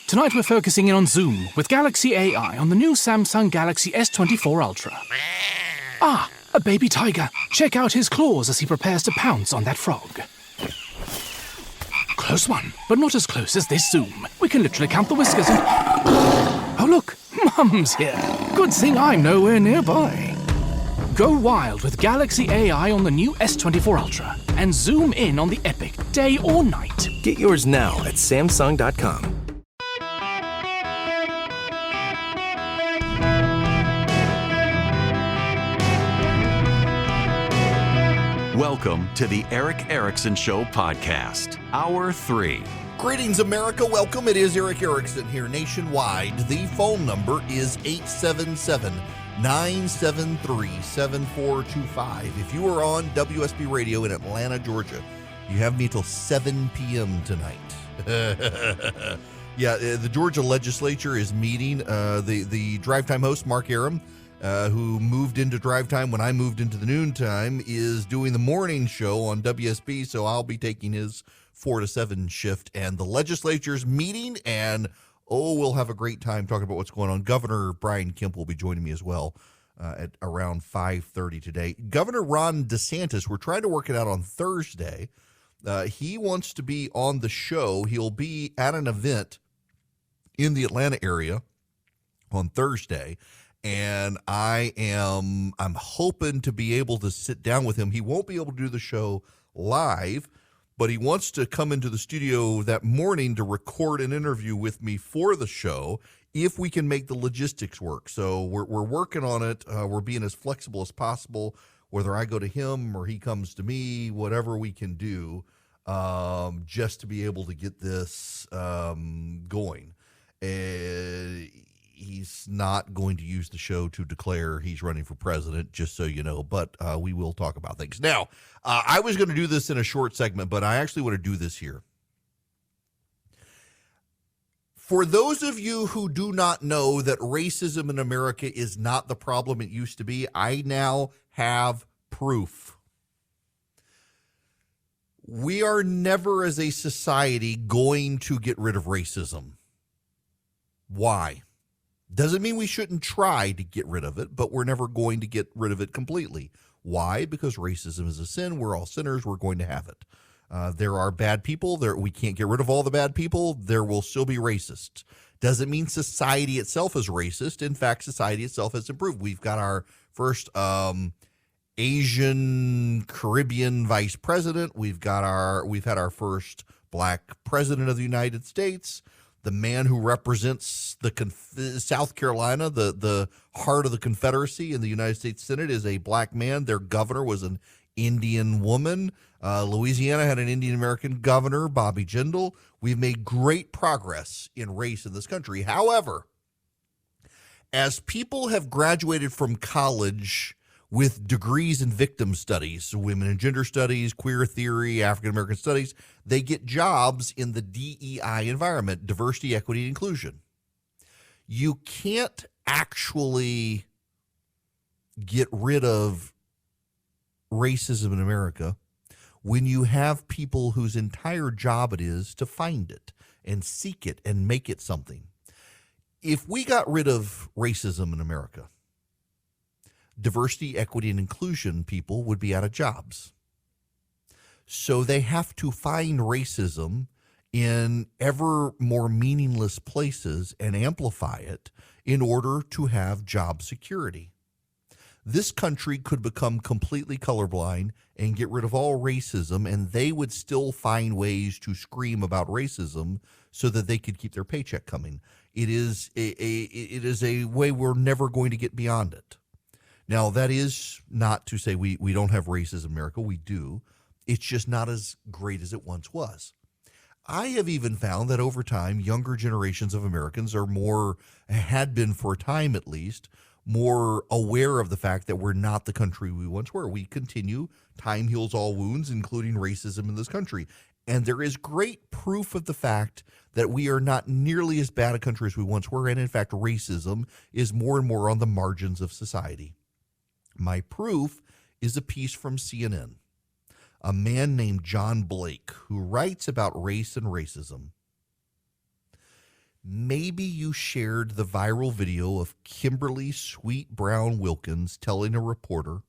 Tonight we're focusing in on Zoom with Galaxy AI on the new Samsung Galaxy S24 Ultra. Ah, a baby tiger. Check out his claws as he prepares to pounce on that frog. Close one, but not as close as this Zoom. We can literally count the whiskers and... Oh look, Mum's here. Good thing I'm nowhere nearby. Go wild with Galaxy AI on the new S24 Ultra and zoom in on the epic day or night. Get yours now at Samsung.com. Welcome to the Eric Erickson Show podcast, Hour 3. Greetings, America. Welcome. It is Eric Erickson here nationwide. The phone number is 877-973-7425. If you are on WSB Radio in Atlanta, Georgia, you have me till 7 p.m. tonight. Yeah, the Georgia legislature is meeting. The drive time host, Mark Aram, who moved into drive time when I moved into the noon time, is doing the morning show on WSB, so I'll be taking his 4 to 7 shift, and the legislature's meeting, and we'll have a great time talking about what's going on. Governor Brian Kemp will be joining me as well at around 5:30 today. Governor Ron DeSantis, we're trying to work it out on Thursday. He wants to be on the show. He'll be at an event in the Atlanta area on Thursday, and I'm hoping to be able to sit down with him. He won't be able to do the show live, but he wants to come into the studio that morning to record an interview with me for the show if we can make the logistics work. So we're working on it. We're being as flexible as possible, whether I go to him or he comes to me, whatever we can do, just to be able to get this going. He's not going to use the show to declare he's running for president, just so you know, but we will talk about things. Now, I was going to do this in a short segment, but I actually want to do this here. For those of you who do not know that racism in America is not the problem it used to be, I now have proof. We are never as a society going to get rid of racism. Why? Doesn't mean we shouldn't try to get rid of it, but we're never going to get rid of it completely. Why? Because racism is a sin. We're all sinners. We're going to have it. There are bad people. We can't get rid of all the bad people. There will still be racists. Doesn't mean society itself is racist. In fact, society itself has improved. We've got our first Asian Caribbean vice president. We've had our first black president of the United States. The man who represents the South Carolina, the heart of the Confederacy in the United States Senate, is a black man. Their governor was an Indian woman. Louisiana had an Indian American governor, Bobby Jindal. We've made great progress in race in this country. However, as people have graduated from college with degrees in victim studies, women and gender studies, queer theory, African American studies, they get jobs in the DEI environment, diversity, equity, and inclusion. You can't actually get rid of racism in America when you have people whose entire job it is to find it and seek it and make it something. If we got rid of racism in America, diversity, equity, and inclusion people would be out of jobs. So they have to find racism in ever more meaningless places and amplify it in order to have job security. This country could become completely colorblind and get rid of all racism, and they would still find ways to scream about racism so that they could keep their paycheck coming. It is a way we're never going to get beyond it. Now, that is not to say we don't have racism in America. We do. It's just not as great as it once was. I have even found that over time, younger generations of Americans had been for a time at least, more aware of the fact that we're not the country we once were. We continue. Time heals all wounds, including racism in this country. And there is great proof of the fact that we are not nearly as bad a country as we once were. And in fact, racism is more and more on the margins of society. My proof is a piece from CNN. A man named John Blake, who writes about race and racism, Maybe you shared the viral video of Kimberly Sweet Brown Wilkins telling a reporter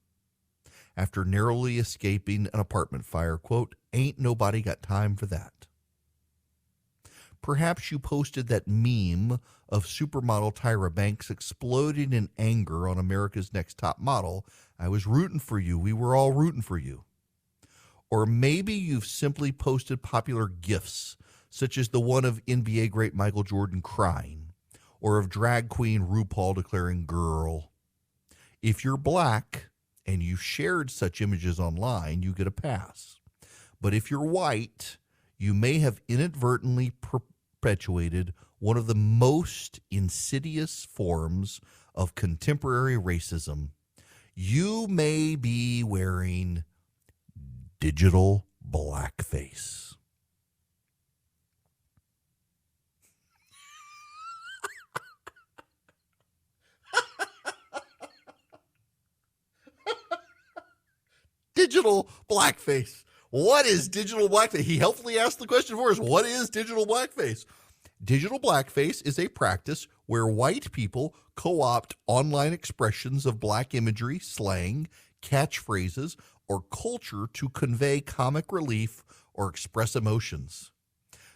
after narrowly escaping an apartment fire, quote, "Ain't nobody got time for that." Perhaps you posted that meme of supermodel Tyra Banks exploding in anger on America's Next Top Model. "I was rooting for you. We were all rooting for you." Or maybe you've simply posted popular GIFs, such as the one of NBA great Michael Jordan crying, or of drag queen RuPaul declaring girl. If you're black and you shared such images online, you get a pass. But if you're white, you may have inadvertently perpetuated one of the most insidious forms of contemporary racism. You may be wearing digital blackface. Digital blackface. What is digital blackface? He helpfully asked the question for us. What is digital blackface? Digital blackface is a practice where white people co-opt online expressions of black imagery, slang, catchphrases, or culture to convey comic relief or express emotions.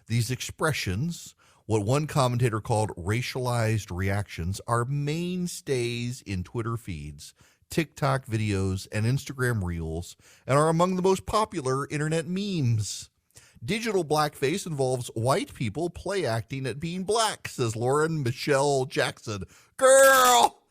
These expressions, what one commentator called racialized reactions, are mainstays in Twitter feeds, TikTok videos, and Instagram reels, and are among the most popular internet memes. Digital blackface involves white people play acting at being black, says Lauren Michelle Jackson. Girl!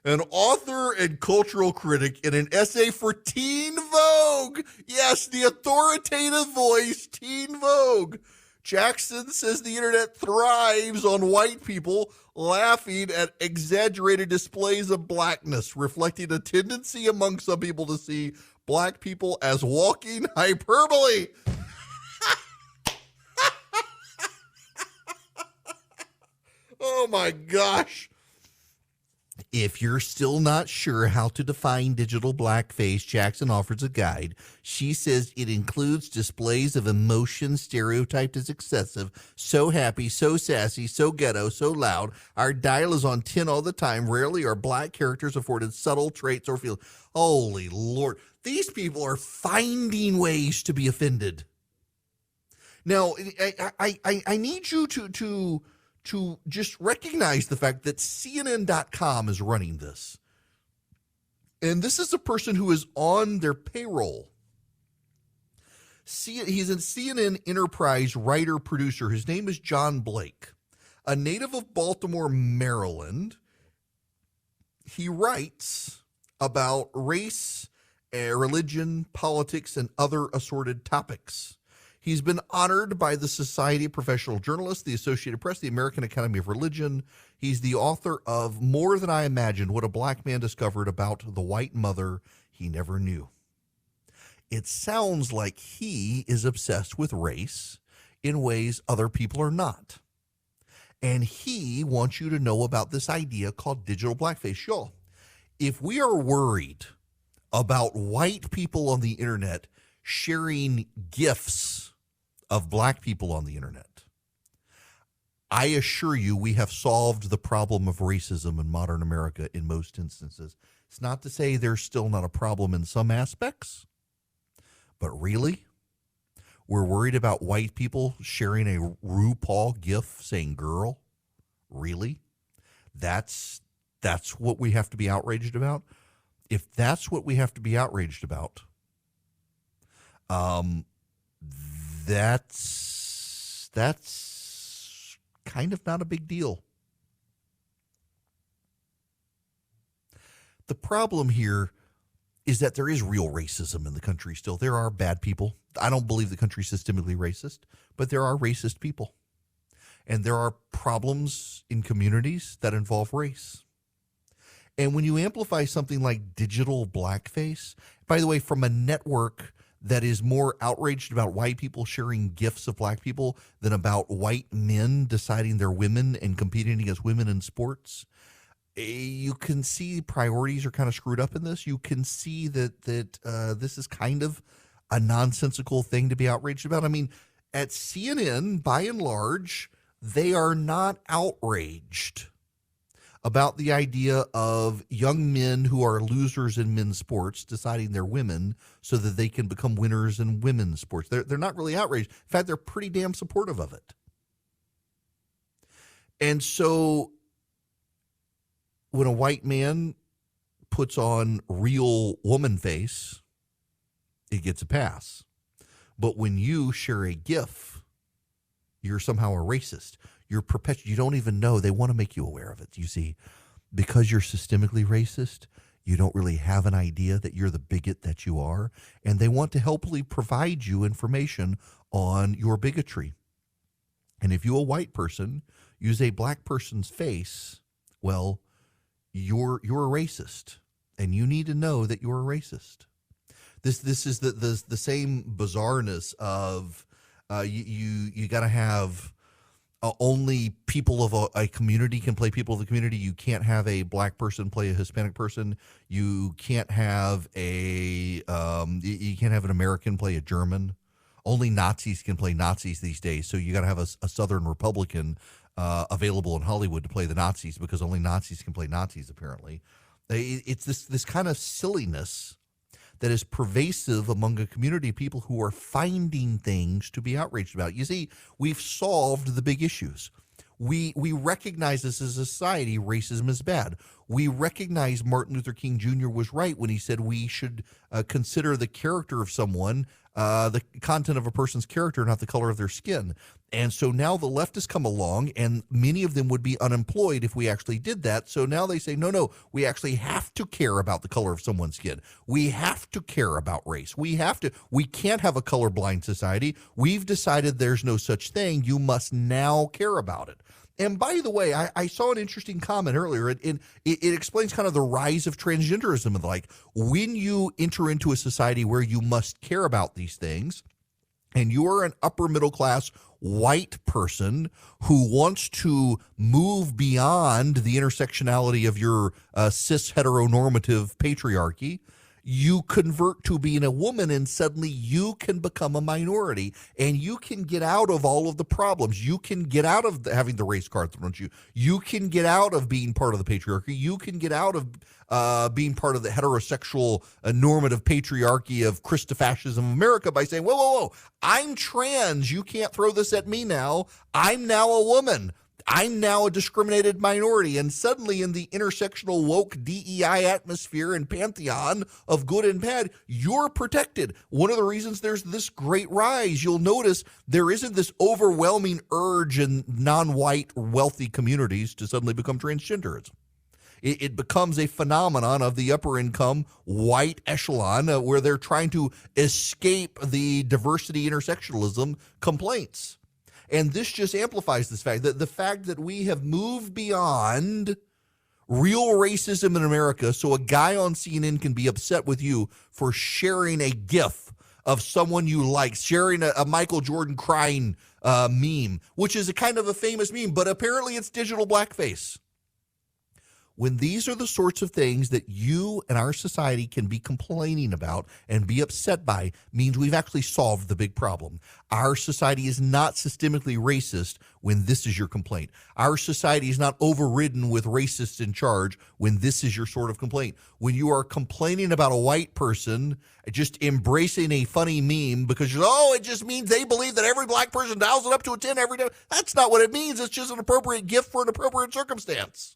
An author and cultural critic in an essay for Teen Vogue. Yes, the authoritative voice, Teen Vogue. Jackson says the internet thrives on white people laughing at exaggerated displays of blackness, reflecting a tendency among some people to see black people as walking hyperbole. Oh my gosh. If you're still not sure how to define digital blackface, Jackson offers a guide. She says it includes displays of emotion stereotyped as excessive, so happy, so sassy, so ghetto, so loud. Our dial is on 10 all the time. Rarely are black characters afforded subtle traits or feelings. Holy Lord. These people are finding ways to be offended. Now, I need you to just recognize the fact that CNN.com is running this. And this is a person who is on their payroll. He's a CNN Enterprise writer-producer. His name is John Blake, a native of Baltimore, Maryland. He writes about race, religion, politics, and other assorted topics. He's been honored by the Society of Professional Journalists, the Associated Press, the American Academy of Religion. He's the author of More Than I Imagined, What a Black Man Discovered About the White Mother He Never Knew. It sounds like he is obsessed with race in ways other people are not. And he wants you to know about this idea called digital blackface. Y'all, if we are worried about white people on the internet sharing GIFs of black people on the internet, I assure you we have solved the problem of racism in modern America in most instances. It's not to say there's still not a problem in some aspects, but really, we're worried about white people sharing a RuPaul GIF saying girl? Really? That's what we have to be outraged about? If that's what we have to be outraged about, that's kind of not a big deal. The problem here is that there is real racism in the country still. There are bad people. I don't believe the country is systemically racist, but there are racist people. And there are problems in communities that involve race. And when you amplify something like digital blackface, by the way, from a network that is more outraged about white people sharing GIFs of black people than about white men deciding they're women and competing against women in sports, you can see priorities are kind of screwed up in this. You can see that this is kind of a nonsensical thing to be outraged about. I mean, at CNN, by and large, they are not outraged about the idea of young men who are losers in men's sports deciding they're women so that they can become winners in women's sports. They're not really outraged. In fact, they're pretty damn supportive of it. And so when a white man puts on real woman face, it gets a pass. But when you share a GIF, you're somehow a racist. You're you don't even know. They want to make you aware of it. You see, because you're systemically racist, you don't really have an idea that you're the bigot that you are. And they want to helpfully provide you information on your bigotry. And if you, a white person, use a black person's face, well, you're a racist. And you need to know that you're a racist. This is the same bizarreness of you got to have only people of a community can play people of the community. You can't have a black person play a Hispanic person. You can't have an American play a German. Only Nazis can play Nazis these days. So you got to have a Southern Republican available in Hollywood to play the Nazis because only Nazis can play Nazis. Apparently, it's this kind of silliness that is pervasive among a community of people who are finding things to be outraged about. You see, we've solved the big issues. We recognize this as a society, racism is bad. We recognize Martin Luther King Jr. was right when he said we should consider the character of someone, the content of a person's character, not the color of their skin. And so now the left has come along, and many of them would be unemployed if we actually did that. So now they say, no, we actually have to care about the color of someone's skin. We have to care about race. We can't have a colorblind society. We've decided there's no such thing. You must now care about it. And by the way, I saw an interesting comment earlier. It explains kind of the rise of transgenderism and like when you enter into a society where you must care about these things, and you're an upper middle class white person who wants to move beyond the intersectionality of your cis heteronormative patriarchy, you convert to being a woman and suddenly you can become a minority and you can get out of all of the problems. You can get out of having the race card thrown at you. You can get out of being part of the patriarchy. You can get out of being part of the heterosexual normative patriarchy of Christofascism of America by saying, whoa, I'm trans. You can't throw this at me now. I'm now a woman. I'm now a discriminated minority, and suddenly in the intersectional woke DEI atmosphere and pantheon of good and bad, you're protected. One of the reasons there's this great rise, you'll notice there isn't this overwhelming urge in non-white wealthy communities to suddenly become transgenderism. It becomes a phenomenon of the upper income white echelon where they're trying to escape the diversity intersectionalism complaints. And this just amplifies this fact, that the fact that we have moved beyond real racism in America, so a guy on CNN can be upset with you for sharing a GIF of someone you like, sharing a Michael Jordan crying meme, which is a kind of a famous meme, but apparently it's digital blackface. When these are the sorts of things that you and our society can be complaining about and be upset by, means we've actually solved the big problem. Our society is not systemically racist when this is your complaint. Our society is not overridden with racists in charge when this is your sort of complaint. When you are complaining about a white person just embracing a funny meme because it just means they believe that every black person dials it up to a 10 every day. That's not what it means. It's just an appropriate gift for an appropriate circumstance.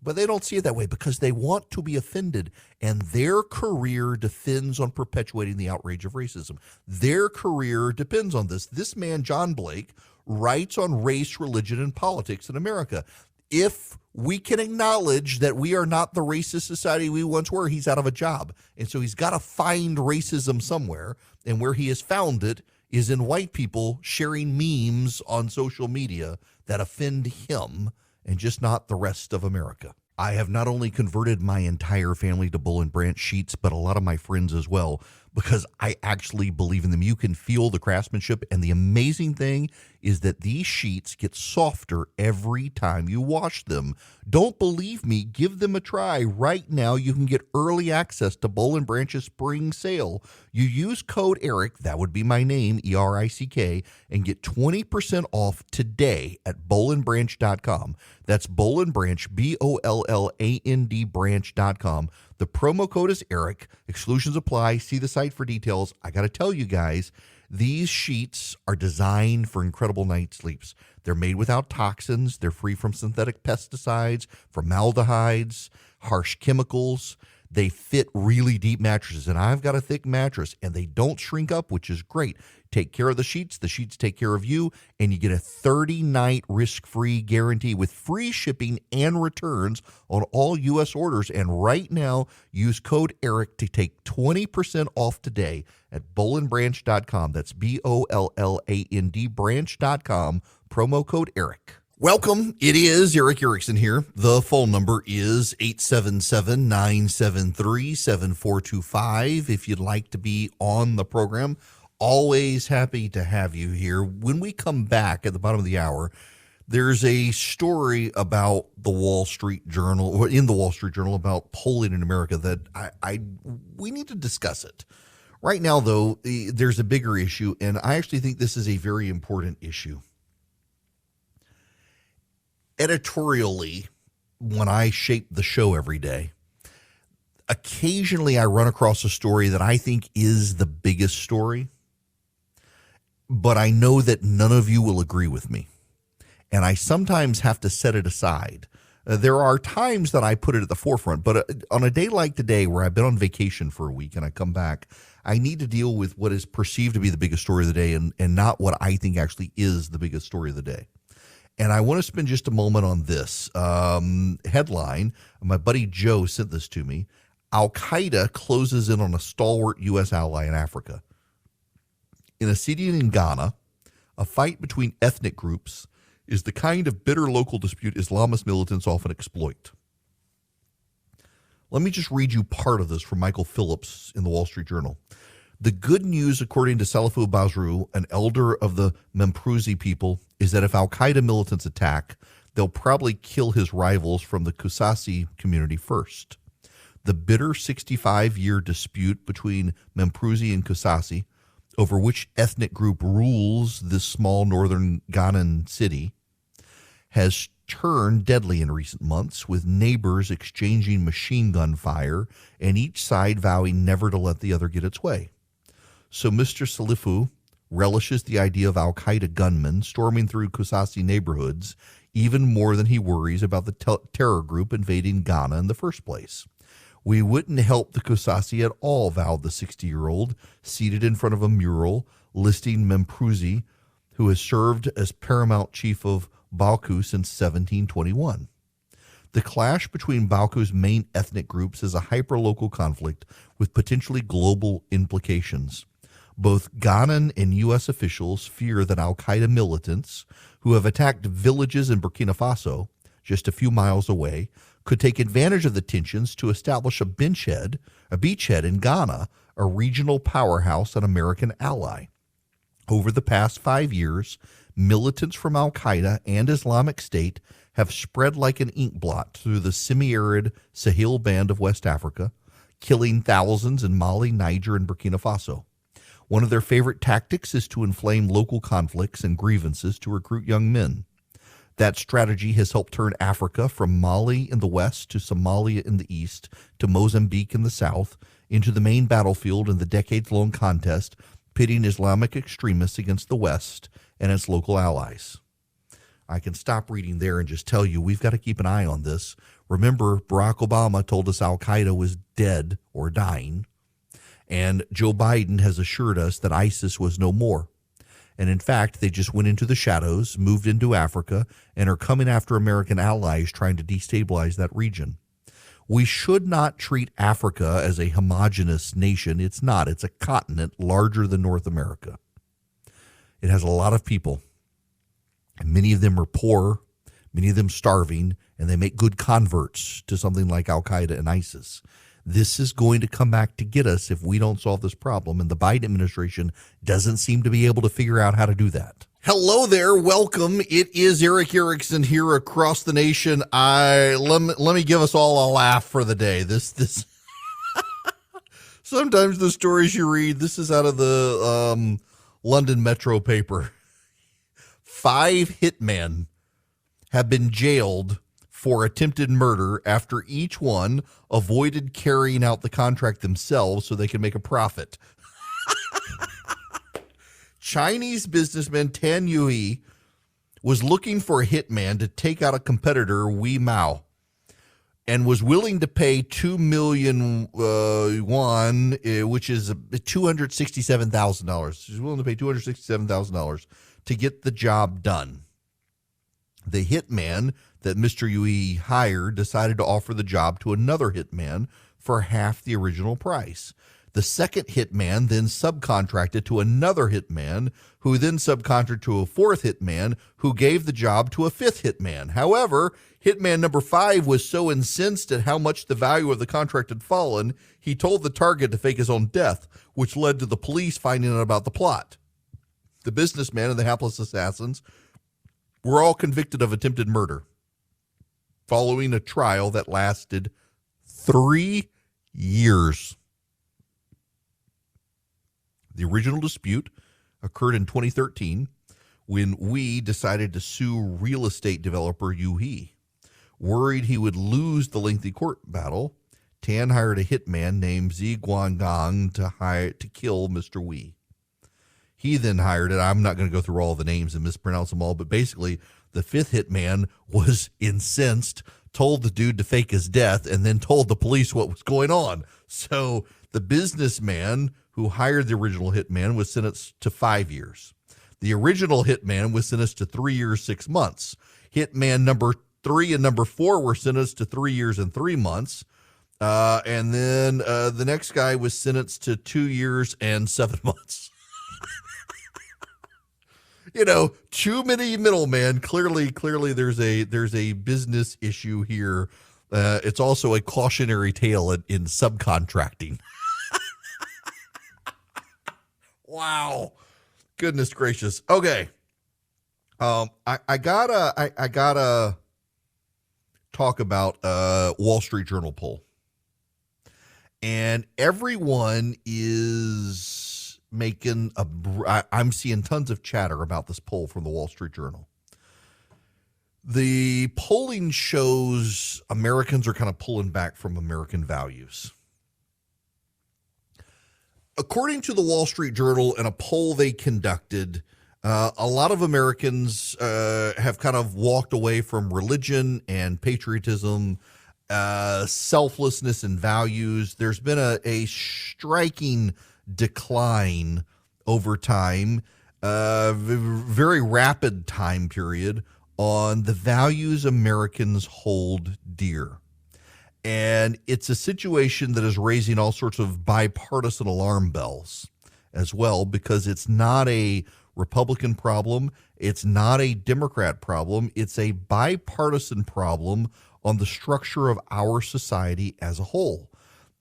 But they don't see it that way because they want to be offended, and their career depends on perpetuating the outrage of racism. Their career depends on this. This man, John Blake, writes on race, religion, and politics in America. If we can acknowledge that we are not the racist society we once were, he's out of a job. And so he's got to find racism somewhere, and where he has found it is in white people sharing memes on social media that offend him and just not the rest of America. I have not only converted my entire family to Bull and Branch sheets, but a lot of my friends as well. because I actually believe in them. You can feel the craftsmanship, and the amazing thing is that these sheets get softer every time you wash them. Don't believe me? Give them a try. Right now, you can get early access to Boll & Branch's spring sale. You use code ERIC, that would be my name, ERICK, and get 20% off today at bollandbranch.com. That's Boll & Branch, BOLLAND branch.com. The promo code is ERIC. Exclusions apply. See the site for details. I got to tell you guys, these sheets are designed for incredible night sleeps. They're made without toxins. They're free from synthetic pesticides, formaldehydes, harsh chemicals. They fit really deep mattresses, and I've got a thick mattress, and they don't shrink up, which is great. Take care of the sheets take care of you, and you get a 30-night risk-free guarantee with free shipping and returns on all U.S. orders. And right now, use code ERIC to take 20% off today at bollandbranch.com. That's BOLLAND branch.com, promo code ERIC. Welcome. It is Eric Erickson here. The phone number is 877-973-7425. If you'd like to be on the program, always happy to have you here. When we come back at the bottom of the hour, there's a story about the Wall Street Journal, or in the Wall Street Journal, about polling in America that we need to discuss it. Right now, though, there's a bigger issue, and I actually think this is a very important issue. Editorially, when I shape the show every day, occasionally I run across a story that I think is the biggest story, but I know that none of you will agree with me, and I sometimes have to set it aside. There are times that I put it at the forefront, but on a day like today where I've been on vacation for a week and I come back, I need to deal with what is perceived to be the biggest story of the day and not what I think actually is the biggest story of the day. And I want to spend just a moment on this headline. My buddy Joe sent this to me. Al-Qaeda closes in on a stalwart U.S. ally in Africa. In a city in Ghana, a fight between ethnic groups is the kind of bitter local dispute Islamist militants often exploit. Let me just read you part of this from Michael Phillips in the Wall Street Journal. The good news, according to Salafu Basru, an elder of the Mempruzi people, is that if Al-Qaeda militants attack, they'll probably kill his rivals from the Kusasi community first. The bitter 65-year dispute between Mempruzi and Kusasi over which ethnic group rules this small northern Ghanan city has turned deadly in recent months, with neighbors exchanging machine gun fire and each side vowing never to let the other get its way. So Mr. Salifu relishes the idea of Al-Qaeda gunmen storming through Kusasi neighborhoods even more than he worries about the terror group invading Ghana in the first place. We wouldn't help the Kusasi at all, vowed the 60-year-old, seated in front of a mural listing Mempruzi, who has served as paramount chief of Baku since 1721. The clash between Baku's main ethnic groups is a hyperlocal conflict with potentially global implications. Both Ghanan and U.S. officials fear that Al-Qaeda militants, who have attacked villages in Burkina Faso, just a few miles away, could take advantage of the tensions to establish a beachhead in Ghana, a regional powerhouse and American ally. Over the past 5 years, militants from Al-Qaeda and Islamic State have spread like an inkblot through the semi-arid Sahel band of West Africa, killing thousands in Mali, Niger, and Burkina Faso. One of their favorite tactics is to inflame local conflicts and grievances to recruit young men. That strategy has helped turn Africa from Mali in the west to Somalia in the east to Mozambique in the south into the main battlefield in the decades-long contest pitting Islamic extremists against the West and its local allies. I can stop reading there and just tell you we've got to keep an eye on this. Remember, Barack Obama told us Al-Qaeda was dead or dying, and Joe Biden has assured us that ISIS was no more. And in fact, they just went into the shadows, moved into Africa, and are coming after American allies trying to destabilize that region. We should not treat Africa as a homogenous nation. It's not. It's a continent larger than North America. It has a lot of people, and many of them are poor, many of them starving, and they make good converts to something like Al-Qaeda and ISIS. This is going to come back to get us if we don't solve this problem, and the Biden administration doesn't seem to be able to figure out how to do that. Hello there, welcome. It is Eric Erickson here across the nation. Let me give us all a laugh for the day. This sometimes the stories you read, this is out of the London Metro paper. 5 hitmen have been jailed for attempted murder after each one avoided carrying out the contract themselves so they can make a profit. Chinese businessman Tan Yui was looking for a hitman to take out a competitor, Wei Mao, and was willing to pay 2 million yuan, which is $267,000. She's willing to pay $267,000 to get the job done. The hitman that Mr. Yui hired decided to offer the job to another hitman for half the original price. The second hitman then subcontracted to another hitman, who then subcontracted to a fourth hitman, who gave the job to a fifth hitman. However, hitman number 5 was so incensed at how much the value of the contract had fallen, he told the target to fake his own death, which led to the police finding out about the plot. The businessman and the hapless assassins were all convicted of attempted murder following a trial that lasted 3 years. The original dispute occurred in 2013 when Wei decided to sue real estate developer Yui. Worried he would lose the lengthy court battle, Tan hired a hitman named Zi Guanggang to kill Mr. Wei. He then hired it. I'm not going to go through all the names and mispronounce them all, but basically the fifth hitman was incensed, told the dude to fake his death, and then told the police what was going on. So the businessman who hired the original hitman was sentenced to 5 years. The original hitman was sentenced to 3 years, 6 months. Hitman number 3 and number 4 were sentenced to 3 years and 3 months. And then the next guy was sentenced to 2 years and 7 months. You know, too many middlemen. Clearly, there's a business issue here. It's also a cautionary tale in subcontracting. Wow, goodness gracious. Okay, I gotta talk about Wall Street Journal poll, and everyone is making I'm seeing tons of chatter about this poll from the Wall Street Journal. The polling shows Americans are kind of pulling back from American values. According to the Wall Street Journal and a poll they conducted, a lot of Americans have kind of walked away from religion and patriotism, selflessness and values. There's been a striking decline over time, very rapid time period on the values Americans hold dear. And it's a situation that is raising all sorts of bipartisan alarm bells as well, because it's not a Republican problem. It's not a Democrat problem. It's a bipartisan problem on the structure of our society as a whole.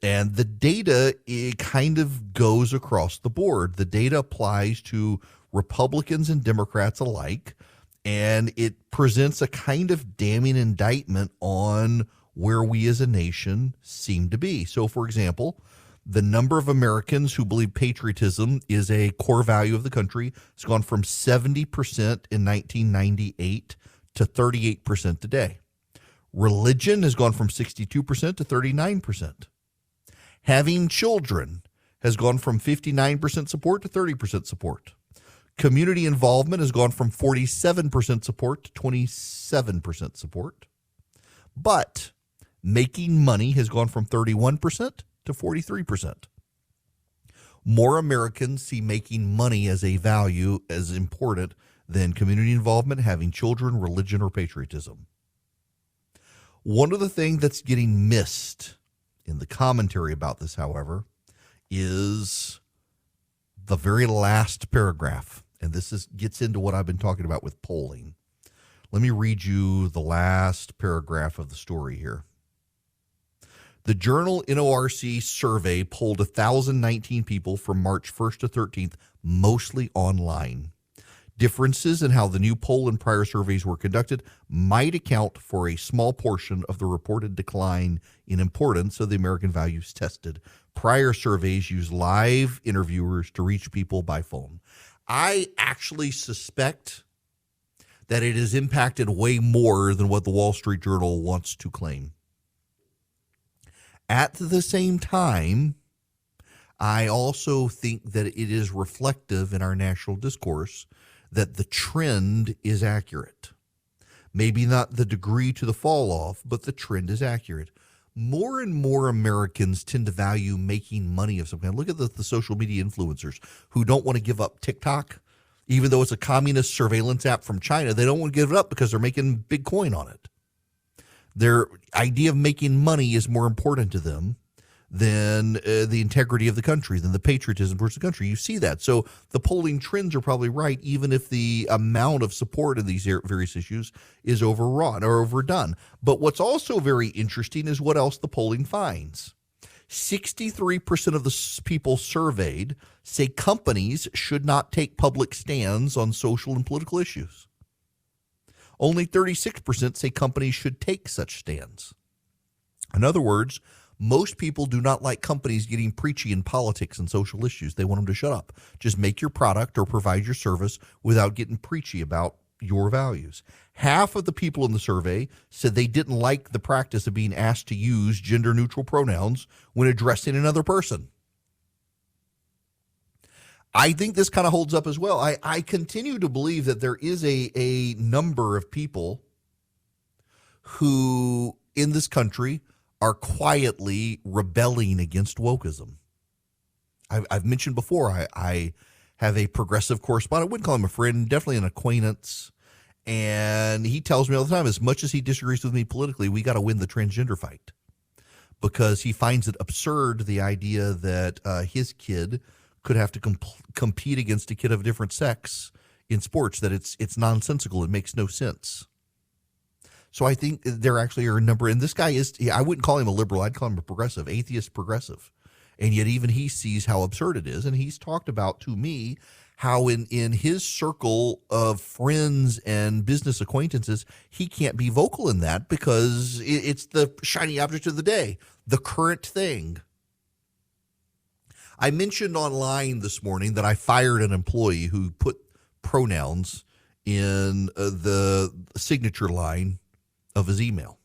And the data, it kind of goes across the board. The data applies to Republicans and Democrats alike, and it presents a kind of damning indictment on where we as a nation seem to be. So, for example, the number of Americans who believe patriotism is a core value of the country has gone from 70% in 1998 to 38% today. Religion has gone from 62% to 39%. Having children has gone from 59% support to 30% support. Community involvement has gone from 47% support to 27% support. But making money has gone from 31% to 43%. More Americans see making money as a value as important than community involvement, having children, religion, or patriotism. One of the things that's getting missed in the commentary about this, however, is the very last paragraph. And this gets into what I've been talking about with polling. Let me read you the last paragraph of the story here. The Journal NORC survey polled 1,019 people from March 1st to 13th, mostly online. Differences in how the new poll and prior surveys were conducted might account for a small portion of the reported decline in importance of the American values tested. Prior surveys used live interviewers to reach people by phone. I actually suspect that it has impacted way more than what the Wall Street Journal wants to claim. At the same time, I also think that it is reflective in our national discourse that the trend is accurate. Maybe not the degree to the fall off, but the trend is accurate. More and more Americans tend to value making money of some kind. Look at the social media influencers who don't want to give up TikTok. Even though it's a communist surveillance app from China, they don't want to give it up because they're making big coin on it. Their idea of making money is more important to them than the integrity of the country, than the patriotism towards the country. You see that. So the polling trends are probably right, even if the amount of support in these various issues is overwrought or overdone. But what's also very interesting is what else the polling finds. 63% of the people surveyed say companies should not take public stands on social and political issues. Only 36% say companies should take such stands. In other words, most people do not like companies getting preachy in politics and social issues. They want them to shut up. Just make your product or provide your service without getting preachy about your values. Half of the people in the survey said they didn't like the practice of being asked to use gender-neutral pronouns when addressing another person. I think this kind of holds up as well. I continue to believe that there is a number of people who in this country are quietly rebelling against wokeism. I've mentioned before, I have a progressive correspondent. I wouldn't call him a friend, definitely an acquaintance. And he tells me all the time, as much as he disagrees with me politically, we got to win the transgender fight. Because he finds it absurd, the idea that his kid could have to compete against a kid of a different sex in sports, that it's nonsensical. It makes no sense. So I think there actually are a number, and this guy is, I wouldn't call him a liberal, I'd call him a progressive, atheist progressive. And yet even he sees how absurd it is. And he's talked about to me how in his circle of friends and business acquaintances, he can't be vocal in that because it's the shiny object of the day, the current thing. I mentioned online this morning that I fired an employee who put pronouns in the signature line of his email.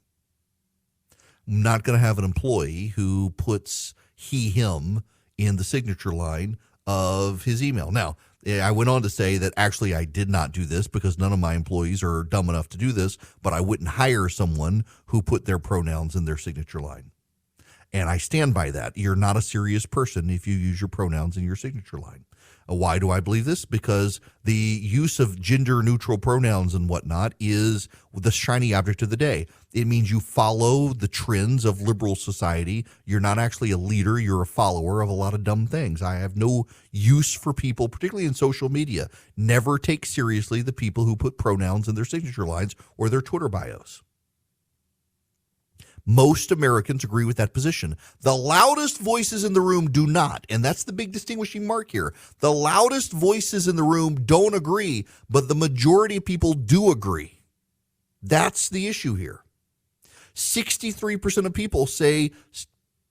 I'm not going to have an employee who puts he, him in the signature line of his email. Now, I went on to say that actually I did not do this because none of my employees are dumb enough to do this, but I wouldn't hire someone who put their pronouns in their signature line. And I stand by that. You're not a serious person if you use your pronouns in your signature line. Why do I believe this? Because the use of gender-neutral pronouns and whatnot is the shiny object of the day. It means you follow the trends of liberal society. You're not actually a leader. You're a follower of a lot of dumb things. I have no use for people, particularly in social media. Never take seriously the people who put pronouns in their signature lines or their Twitter bios. Most Americans agree with that position. The loudest voices in the room do not, and that's the big distinguishing mark here. The loudest voices in the room don't agree, but the majority of people do agree. That's the issue here. 63% of people say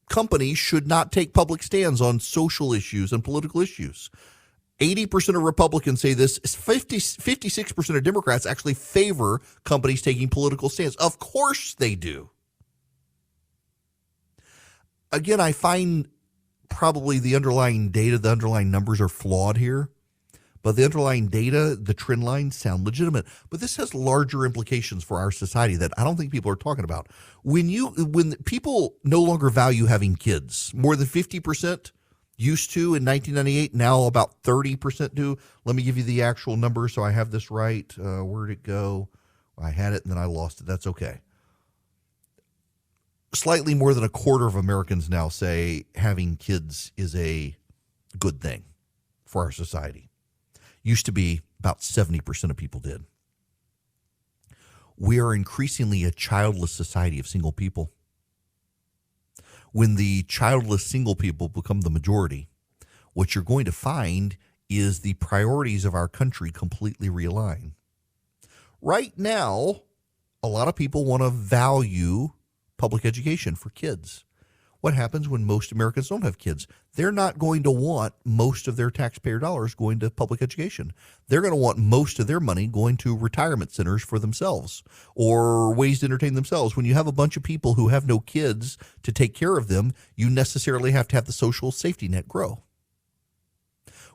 companies should not take public stands on social issues and political issues. 80% of Republicans say this. 56% of Democrats actually favor companies taking political stands. Of course they do. Again, I find probably the underlying data, the underlying numbers are flawed here, but the underlying data, the trend lines sound legitimate. But this has larger implications for our society that I don't think people are talking about. When people no longer value having kids, more than 50% used to in 1998, now about 30% do. Let me give you the actual number so I have this right. Where'd it go? I had it and then I lost it. That's okay. Slightly more than a quarter of Americans now say having kids is a good thing for our society. Used to be about 70% of people did. We are increasingly a childless society of single people. When the childless single people become the majority, what you're going to find is the priorities of our country completely realign. Right now, a lot of people want to value public education for kids. What happens when most Americans don't have kids? They're not going to want most of their taxpayer dollars going to public education. They're going to want most of their money going to retirement centers for themselves or ways to entertain themselves. When you have a bunch of people who have no kids to take care of them, you necessarily have to have the social safety net grow.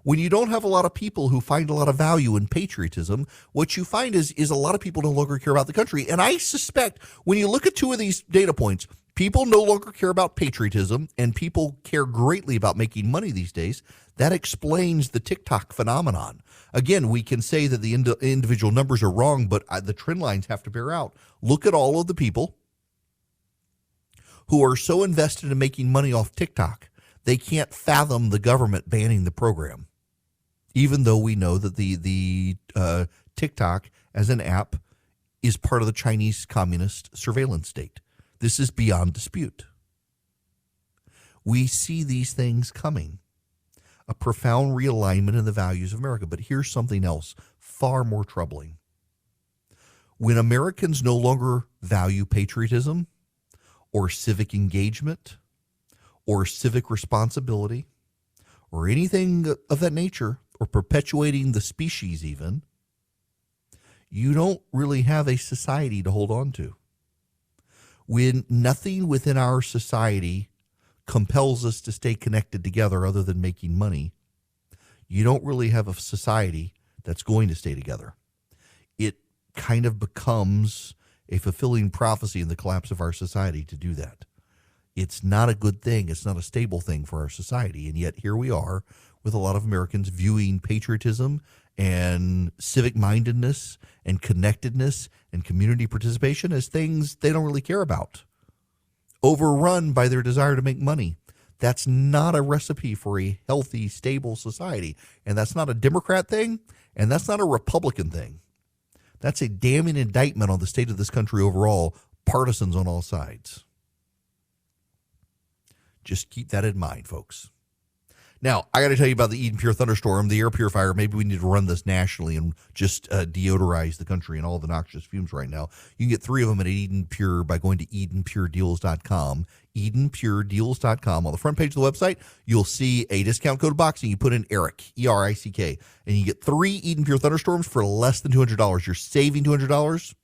When you don't have a lot of people who find a lot of value in patriotism, what you find is a lot of people no longer care about the country. And I suspect when you look at two of these data points, people no longer care about patriotism and people care greatly about making money these days. That explains the TikTok phenomenon. Again, we can say that the individual numbers are wrong, but the trend lines have to bear out. Look at all of the people who are so invested in making money off TikTok, they can't fathom the government banning the program. Even though we know that the TikTok as an app is part of the Chinese communist surveillance state. This is beyond dispute. We see these things coming, a profound realignment in the values of America. But here's something else far more troubling. When Americans no longer value patriotism or civic engagement or civic responsibility or anything of that nature, or perpetuating the species even, you don't really have a society to hold on to. When nothing within our society compels us to stay connected together other than making money, you don't really have a society that's going to stay together. It kind of becomes a fulfilling prophecy in the collapse of our society to do that. It's not a good thing. It's not a stable thing for our society. And yet here we are with a lot of Americans viewing patriotism and civic mindedness and connectedness and community participation as things they don't really care about, overrun by their desire to make money. That's not a recipe for a healthy, stable society. And that's not a Democrat thing, and that's not a Republican thing. That's a damning indictment on the state of this country overall, partisans on all sides. Just keep that in mind, folks. Now, I got to tell you about the Eden Pure Thunderstorm, the air purifier. Maybe we need to run this nationally and just deodorize the country and all the noxious fumes right now. You can get 3 of them at Eden Pure by going to EdenPureDeals.com. EdenPureDeals.com. On the front page of the website, you'll see a discount code box, and you put in ERIC, E-R-I-C-K, and you get 3 Eden Pure Thunderstorms for less than $200. You're saving $200.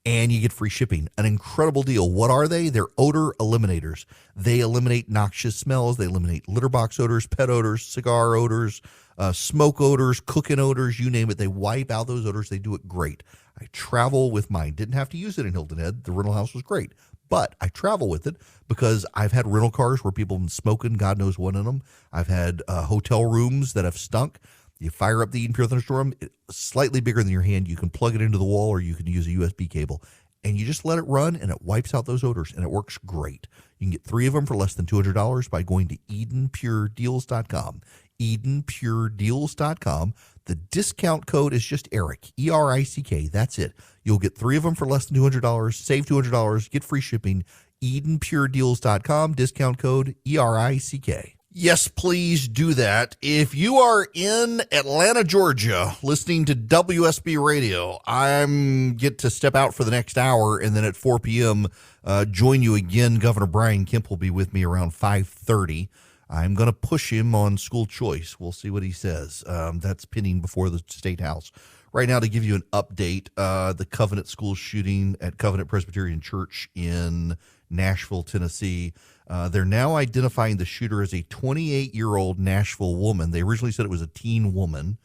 And you get free shipping. An incredible deal. What are they? They're odor eliminators. They eliminate noxious smells. They eliminate litter box odors, pet odors, cigar odors, smoke odors, cooking odors, you name it. They wipe out those odors. They do it great. I travel with mine. Didn't have to use it in Hilton Head. The rental house was great. But I travel with it because I've had rental cars where people have been smoking, God knows what in them. I've had hotel rooms that have stunk. You fire up the Eden Pure Thunderstorm, it's slightly bigger than your hand. You can plug it into the wall or you can use a USB cable. And you just let it run and it wipes out those odors and it works great. You can get 3 of them for less than $200 by going to EdenPureDeals.com. EdenPureDeals.com. The discount code is just ERIC, E-R-I-C-K. That's it. You'll get 3 of them for less than $200, save $200, get free shipping. EdenPureDeals.com, discount code ERICK. Yes, please do that. If you are in Atlanta, Georgia, listening to WSB Radio, I get to step out for the next hour, and then at 4 p.m., join you again. Governor Brian Kemp will be with me around 5:30. I'm going to push him on school choice. We'll see what he says. That's pending before the State House. Right now, to give you an update, the Covenant School shooting at Covenant Presbyterian Church in Nashville, Tennessee. They're now identifying the shooter as a 28-year-old Nashville woman. They originally said it was a teen woman.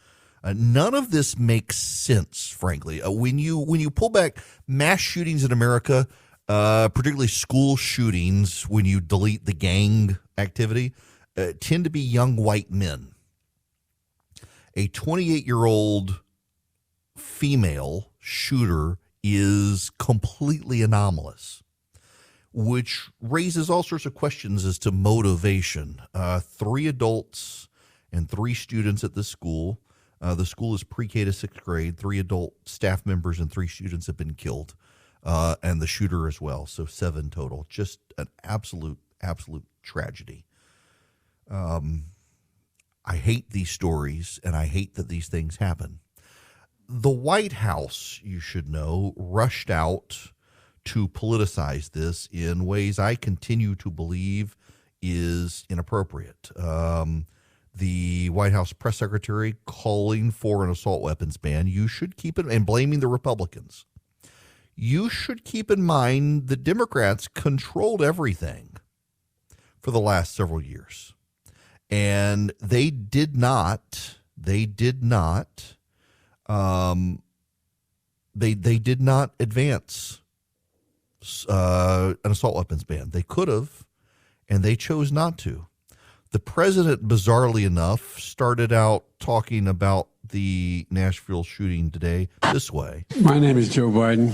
None of this makes sense, frankly. When you pull back mass shootings in America, particularly school shootings, when you delete the gang activity, tend to be young white men. A 28-year-old female shooter is completely anomalous, which raises all sorts of questions as to motivation. 3 adults and 3 students at the school. The school is pre-K to 6th grade. 3 adult staff members and 3 students have been killed, and the shooter as well. So 7 total. Just an absolute tragedy. I hate these stories, and I hate that these things happen. The White House, you should know, rushed out to politicize this in ways I continue to believe is inappropriate. The White House press secretary calling for an assault weapons ban, you should keep it, and blaming the Republicans. You should keep in mind the Democrats controlled everything for the last several years. And they did not advance an assault weapons ban. They could have, and they chose not to. The president, bizarrely enough, started out talking about the Nashville shooting today this way. My name is Joe Biden.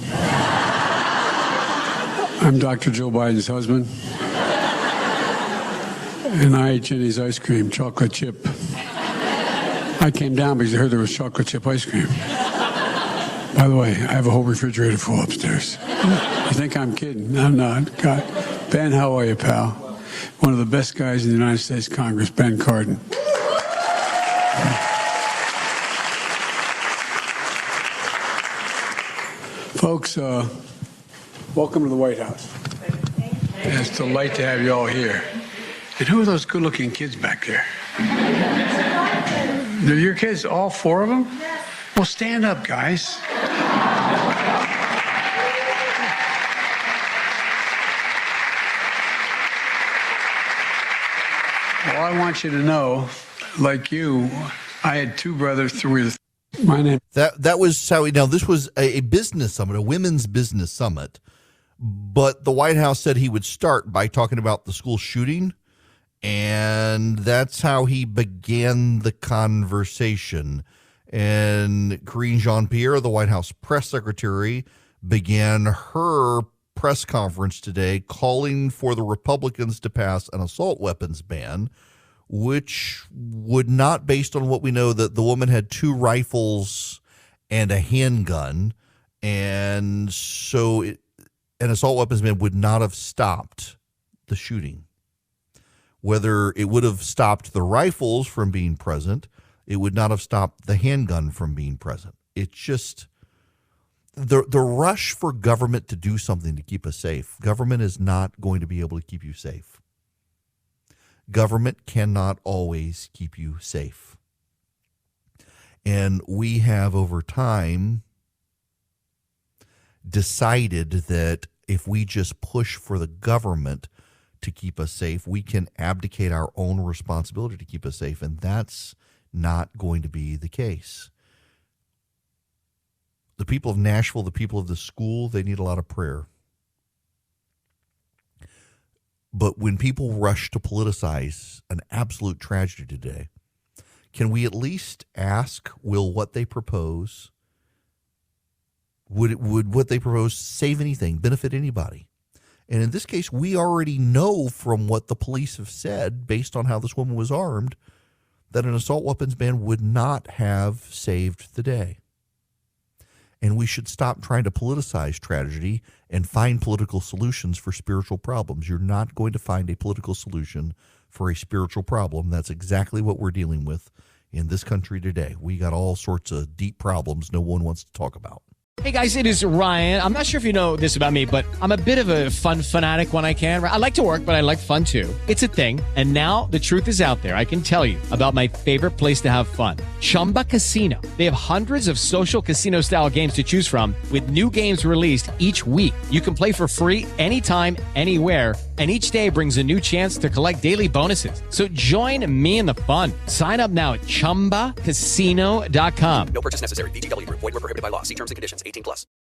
I'm Dr. Joe Biden's husband. And I ate Jenny's ice cream, chocolate chip. I came down because I heard there was chocolate chip ice cream. By the way, I have a whole refrigerator full upstairs. You think I'm kidding? I'm not. God. Ben, how are you, pal? One of the best guys in the United States Congress, Ben Cardin. Folks, welcome to the White House. It's a delight to have you all here. And who are those good-looking kids back there? They're your kids, all four of them? Yes. Well, stand up, guys. Well, I want you to know, like you, I had two brothers, three. My name. That was how. Now, this was a business summit, a women's business summit. But the White House said he would start by talking about the school shooting. And that's how he began the conversation. And Karine Jean-Pierre, the White House press secretary, began her press conference today calling for the Republicans to pass an assault weapons ban, which would not, based on what we know, that the woman had 2 rifles and a handgun. And so an assault weapons ban would not have stopped the shooting. Whether it would have stopped the rifles from being present, it would not have stopped the handgun from being present. It's just the rush for government to do something to keep us safe. Government is not going to be able to keep you safe. Government cannot always keep you safe. And we have over time decided that if we just push for the government to keep us safe, we can abdicate our own responsibility to keep us safe, and that's not going to be the case. The people of Nashville, the people of the school, they need a lot of prayer. But when people rush to politicize an absolute tragedy today, can we at least ask, will what they propose, would what they propose save anything, benefit anybody? And in this case, we already know from what the police have said, based on how this woman was armed, that an assault weapons ban would not have saved the day. And we should stop trying to politicize tragedy and find political solutions for spiritual problems. You're not going to find a political solution for a spiritual problem. That's exactly what we're dealing with in this country today. We got all sorts of deep problems no one wants to talk about. Hey guys, it is Ryan. I'm not sure if you know this about me, but I'm a bit of a fun fanatic when I can. I like to work, but I like fun too. It's a thing. And now the truth is out there. I can tell you about my favorite place to have fun. Chumba Casino. They have hundreds of social casino style games to choose from with new games released each week. You can play for free anytime, anywhere. And each day brings a new chance to collect daily bonuses. So join me in the fun. Sign up now at ChumbaCasino.com. No purchase necessary. VGW Group. Void where prohibited by law. See terms and conditions. 18+.